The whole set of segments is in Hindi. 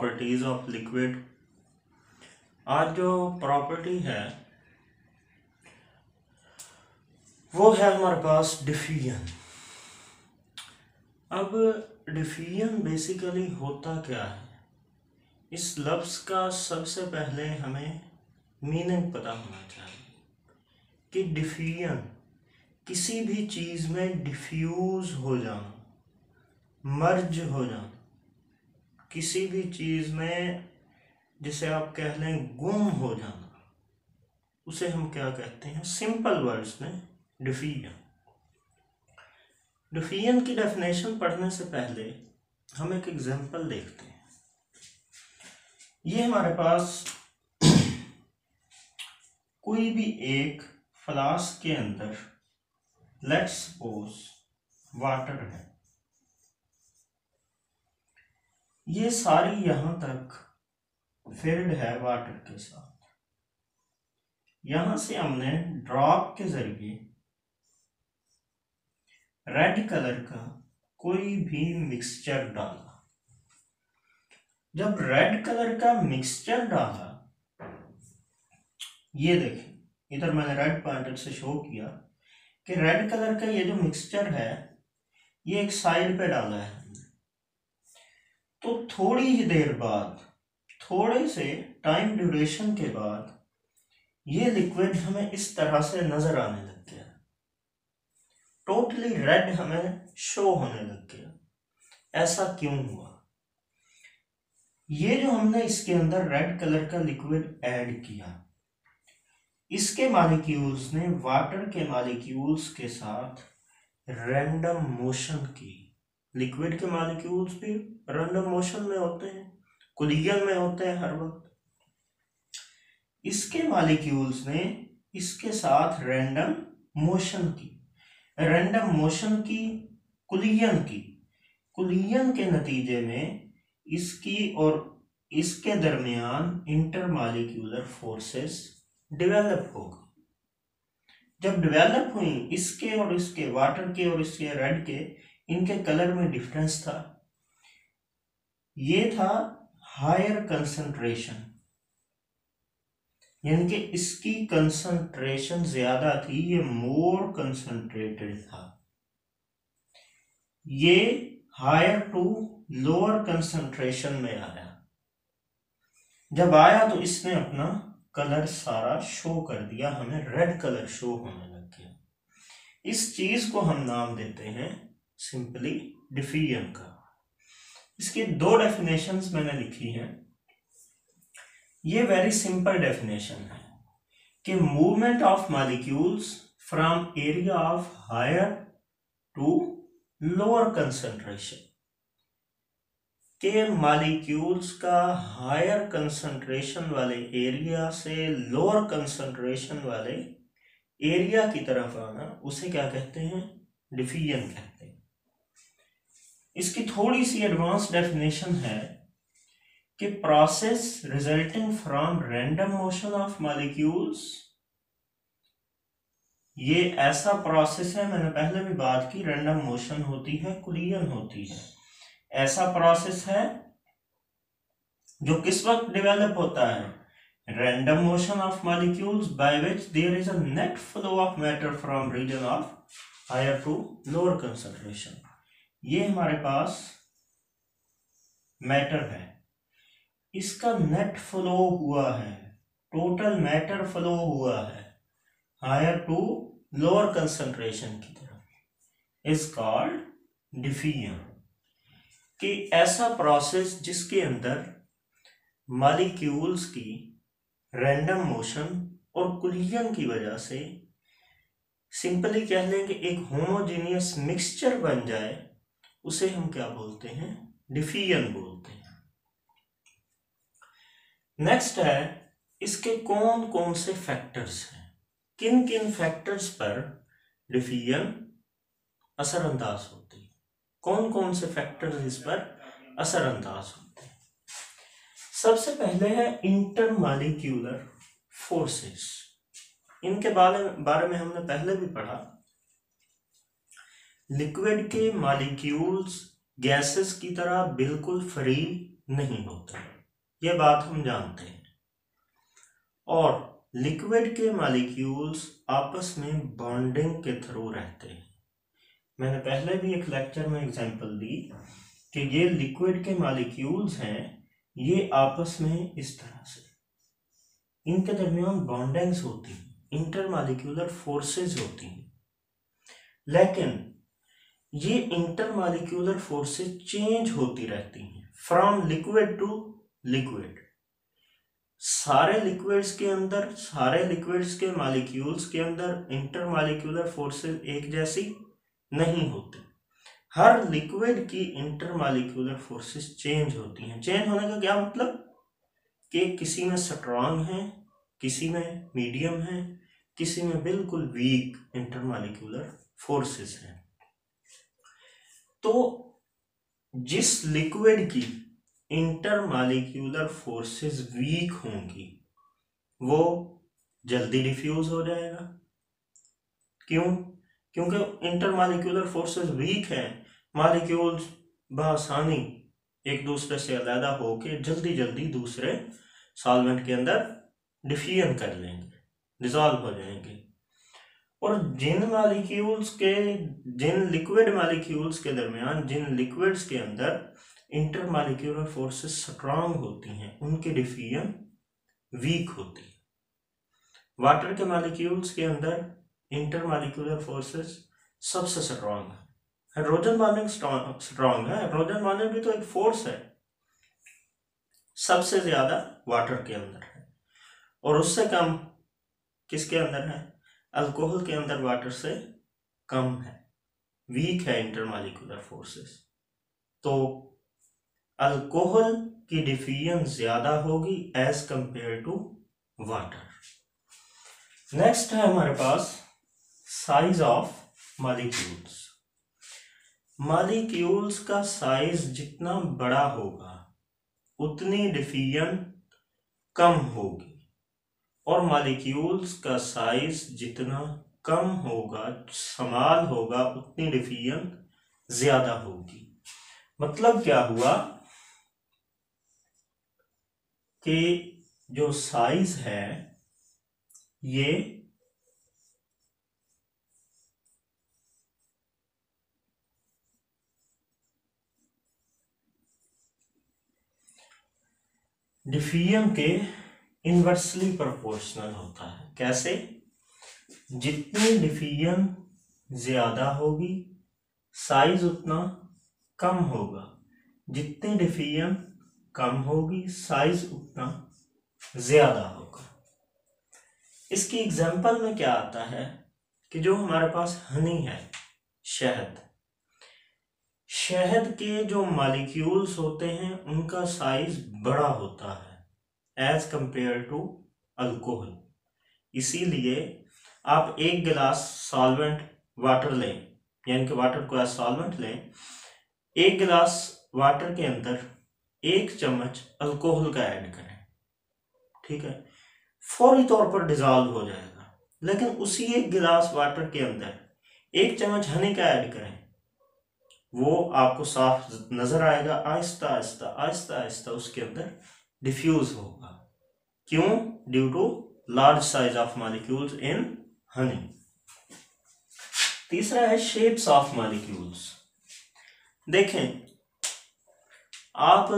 Properties of liquid. आज जो प्रॉपर्टी है वो है हमारे पास डिफ्यूजन। अब डिफ्यूजन बेसिकली होता क्या है, इस लफ्ज़ का सबसे पहले हमें मीनिंग पता होना चाहिए कि डिफ्यूजन किसी भी चीज़ में डिफ्यूज हो जाना, मर्ज हो जाना, किसी भी चीज़ में जिसे आप कह लें गुम हो जाना, उसे हम क्या कहते हैं सिंपल वर्ड्स में डिफ्यूजन। डिफ्यूजन की डेफिनेशन पढ़ने से पहले हम एक एग्जांपल देखते हैं। ये हमारे पास कोई भी एक फ्लास्क के अंदर लेट्स सपोज वाटर है, ये सारी यहां तक फिल्ड है वाटर के साथ। यहां से हमने ड्रॉप के जरिए रेड कलर का कोई भी मिक्सचर डाला। जब रेड कलर का मिक्सचर डाला, ये देखें इधर मैंने रेड पॉइंटर से शो किया कि रेड कलर का ये जो मिक्सचर है ये एक साइड पे डाला है। तो थोड़ी ही देर बाद, थोड़े से टाइम ड्यूरेशन के बाद ये लिक्विड हमें इस तरह से नजर आने लग गया, टोटली रेड हमें शो होने लग गया। ऐसा क्यों हुआ? ये जो हमने इसके अंदर रेड कलर का लिक्विड ऐड किया, इसके मॉलिक्यूल्स ने वाटर के मॉलिक्यूल्स के साथ रैंडम मोशन की। लिक्विड के मॉलिक्यूल्स भी रैंडम मोशन में होते हैं, कोलिजन में होते हैं हर वक्त। इसके मॉलिक्यूल्स ने इसके साथ रैंडम मोशन की, रैंडम मोशन की, कोलिजन के नतीजे में इसकी और इसके दरमियान इंटरमॉलिक्यूलर फोर्सेस डेवलप हो गई। जब डेवलप हुई, इसके और इसके, वाटर के और इसके रेड के, इनके कलर में डिफरेंस था। ये था हायर कंसंट्रेशन, यानी कि इसकी कंसंट्रेशन ज्यादा थी, ये मोर कंसंट्रेटेड था। ये हायर टू लोअर कंसंट्रेशन में आया। जब आया तो इसने अपना कलर सारा शो कर दिया, हमें रेड कलर शो होने लग गया। इस चीज को हम नाम देते हैं सिंपली डिफ्यूजन का। इसकी दो डेफिनेशंस मैंने लिखी हैं। ये वेरी सिंपल डेफिनेशन है कि movement of molecules from area of higher to lower concentration, के मॉलिक्यूल्स का हायर कंसंट्रेशन वाले एरिया से लोअर कंसंट्रेशन वाले एरिया की तरफ आना, उसे क्या कहते हैं? डिफ्यूजन कहते हैं। इसकी थोड़ी सी एडवांस डेफिनेशन है कि process resulting from random motion of molecules, ये ऐसा प्रोसेस है, मैंने पहले भी बात की, रैंडम मोशन होती है, कोलिजन होती है। ऐसा प्रोसेस है जो किस वक्त डेवलप होता है? Random motion of molecules by which there is a net flow of matter from region of higher to lower concentration. ये हमारे पास मैटर है, इसका नेट फ्लो हुआ है, टोटल मैटर फ्लो हुआ है हायर टू लोअर कंसंट्रेशन की तरफ, इज कॉल्ड डिफ्यूजन। कि ऐसा प्रोसेस जिसके अंदर मॉलिक्यूल्स की रैंडम मोशन और कोलिजन की वजह से सिंपली कह लें कि एक होमोजेनियस मिक्सचर बन जाए, उसे हम क्या बोलते हैं? डिफ्यूजन बोलते हैं। नेक्स्ट है, इसके कौन कौन से फैक्टर्स हैं, किन किन फैक्टर्स पर डिफ्यूजन असरअंदाज होती है, कौन कौन से फैक्टर्स इस पर असरअंदाज होते हैं। सबसे पहले है इंटरमॉलिक्यूलर फोर्सेस। इनके बारे में हमने पहले भी पढ़ा। लिक्विड के मॉलिक्यूल्स गैसेस की तरह बिल्कुल फ्री नहीं होते, ये बात हम जानते हैं। और लिक्विड के मॉलिक्यूल्स आपस में बॉन्डिंग के थ्रू रहते हैं। मैंने पहले भी एक लेक्चर में एग्जांपल दी कि ये लिक्विड के मॉलिक्यूल्स हैं, ये आपस में इस तरह से इनके दरमियान बॉन्डिंग्स होती हैं, इंटरमॉलिक्यूलर फोर्सेस होती हैं। लेकिन ये इंटरमॉलिक्यूलर फोर्सेस चेंज होती रहती हैं फ्रॉम लिक्विड टू लिक्विड। सारे लिक्विड्स के मॉलिक्यूल्स के अंदर इंटरमॉलिक्यूलर फोर्सेस एक जैसी नहीं होती। हर लिक्विड की इंटरमॉलिक्यूलर फोर्सेस चेंज होती हैं। चेंज होने का क्या मतलब कि किसी में स्ट्रांग है, किसी में मीडियम है, किसी में बिल्कुल वीक इंटरमॉलिक्यूलर फोर्सेस हैं। तो जिस लिक्विड की इंटरमॉलिक्यूलर फोर्सेस वीक होंगी वो जल्दी डिफ्यूज हो जाएगा। क्यों? क्योंकि इंटरमॉलिक्यूलर फोर्सेस वीक हैं, मॉलिक्यूल्स बआसानी एक दूसरे से अलग होकर जल्दी जल्दी दूसरे सॉल्वेंट के अंदर डिफ्यूजन कर लेंगे, डिसॉल्व हो जाएंगे। और जिन लिक्विड मॉलिक्यूल्स के दरमियान, जिन लिक्विड्स के अंदर इंटरमॉलिक्यूलर फोर्सेस स्ट्रांग होती हैं, उनकी डिफ्यूजन वीक होती है। वाटर के मॉलिक्यूल्स के अंदर इंटरमॉलिक्यूलर फोर्सेस सबसे स्ट्रांग है। हाइड्रोजन बॉन्डिंग स्ट्रांग है, हाइड्रोजन बॉन्डिंग भी तो एक फोर्स है, सबसे ज्यादा वाटर के अंदर है। और उससे कम किसके अंदर है? अल्कोहल के अंदर वाटर से कम है, वीक है इंटरमॉलिक्यूलर फोर्सेस। तो अल्कोहल की डिफ्यूजन ज्यादा होगी as compared to water. Next है हमारे पास साइज ऑफ मॉलिक्यूल्स। मॉलिक्यूल्स का साइज जितना बड़ा होगा उतनी डिफ्यूजन कम होगी, और मॉलिक्यूल्स का साइज जितना कम होगा, स्मॉल होगा, उतनी डिफ्यूजन ज्यादा होगी। मतलब क्या हुआ कि जो साइज है ये डिफ्यूजन के इनवर्सली प्रोपोर्शनल होता है। कैसे? जितनी डिफ्यूजन ज्यादा होगी साइज उतना कम होगा, जितनी डिफ्यूजन कम होगी साइज उतना ज्यादा होगा। इसकी एग्जांपल में क्या आता है कि जो हमारे पास हनी है, शहद, शहद के जो मॉलिक्यूल्स होते हैं उनका साइज बड़ा होता है एज कंपेयर टू अल्कोहल। इसीलिए आप एक गिलास सॉल्वेंट वाटर लें, यानी कि वाटर को एज सॉल्वेंट लें, एक गिलास वाटर के अंदर 1 चम्मच अल्कोहल का ऐड करें, ठीक है, फौरी तौर पर डिसॉल्व हो जाएगा। लेकिन उसी एक गिलास वाटर के अंदर 1 चम्मच हनी का ऐड करें, वो आपको साफ नजर आएगा, आहिस्ता आहिस्ता आहिस्ता आहिस्ता उसके अंदर डिफ्यूज होगा। क्यों? Due to large size of molecules in honey. तीसरा है शेप्स ऑफ मॉलिक्यूल्स। देखें, आप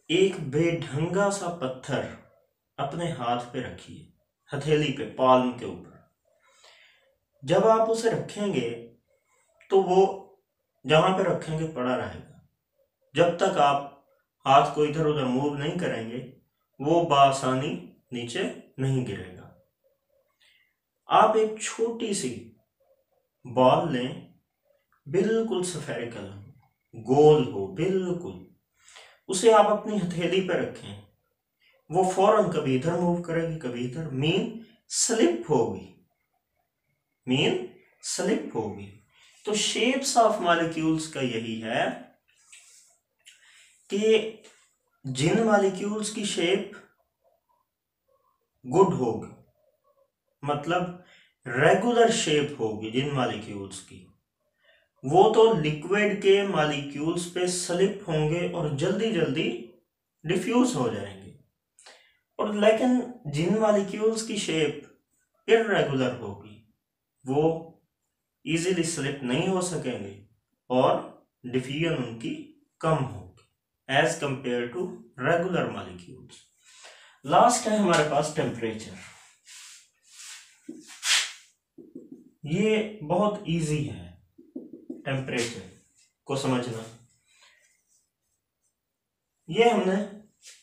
एक बेढंगा सा पत्थर अपने हाथ पे रखिए, हथेली पे, पाल्म के ऊपर। जब आप उसे रखेंगे तो वो जहां पे रखेंगे पड़ा रहेगा। जब तक आप हाथ को इधर उधर मूव नहीं करेंगे वो बआसानी नीचे नहीं गिरेगा। आप एक छोटी सी बॉल लें, बिल्कुल स्फेरिकल, गोल हो बिल्कुल, उसे आप अपनी हथेली पर रखें, वो फौरन कभी इधर मूव करेगी कभी इधर, मीन स्लिप होगी। तो शेप्स ऑफ मॉलिक्यूल्स का यही है कि जिन मॉलिक्यूल्स की शेप गुड होगी, मतलब रेगुलर शेप होगी जिन मॉलिक्यूल्स की, वो तो लिक्विड के मॉलिक्यूल्स पे स्लिप होंगे और जल्दी जल्दी डिफ्यूज हो जाएंगे। और लेकिन जिन मॉलिक्यूल्स की शेप इर्रेगुलर होगी वो इजीली स्लिप नहीं हो सकेंगे और डिफ्यूजन उनकी कम होगी as compared to regular molecules. Last है हमारे पास टेम्परेचर। ये बहुत इजी है टेम्परेचर को समझना। ये हमने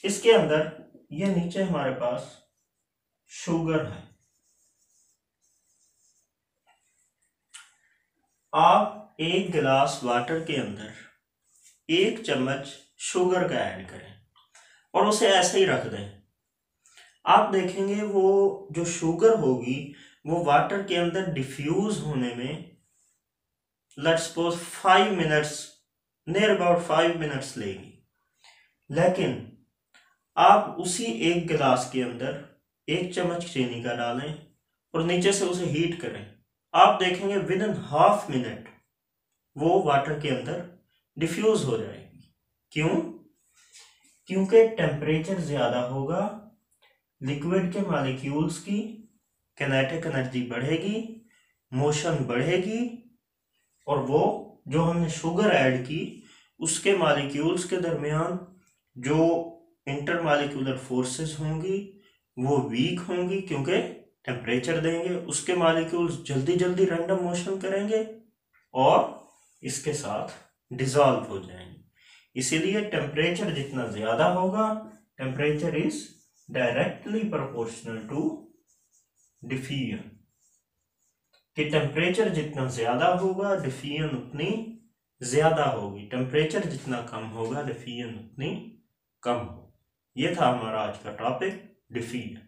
इसके अंदर, ये नीचे हमारे पास शुगर है। आप एक गिलास वाटर के अंदर 1 चम्मच शुगर का ऐड करें और उसे ऐसे ही रख दें। आप देखेंगे वो जो शुगर होगी वो वाटर के अंदर डिफ्यूज होने में let's suppose 5 minutes, near about 5 minutes लेगी। लेकिन आप उसी एक गिलास के अंदर 1 चम्मच चीनी का डालें और नीचे से उसे हीट करें, आप देखेंगे विद इन हाफ मिनट वो वाटर के अंदर डिफ्यूज हो जाएगी। क्यों? क्योंकि टेम्परेचर ज्यादा होगा, लिक्विड के मॉलिक्यूल्स की काइनेटिक एनर्जी बढ़ेगी, मोशन बढ़ेगी और वो जो हमने शुगर ऐड की उसके मॉलिक्यूल्स के दरमियान जो इंटरमॉलिक्यूलर फोर्सेस होंगी वो वीक होंगी, क्योंकि टेम्परेचर देंगे, उसके मॉलिक्यूल्स जल्दी जल्दी रैंडम मोशन करेंगे और इसके साथ डिसॉल्व हो जाएंगे। इसीलिए टेम्परेचर जितना ज्यादा होगा, temperature is directly proportional to diffusion, कि टेम्परेचर जितना ज्यादा होगा डिफ्यूजन उतनी ज्यादा होगी, टेम्परेचर जितना कम होगा डिफ्यूजन उतनी कम होगी। ये था हमारा आज का टॉपिक, डिफ्यूजन।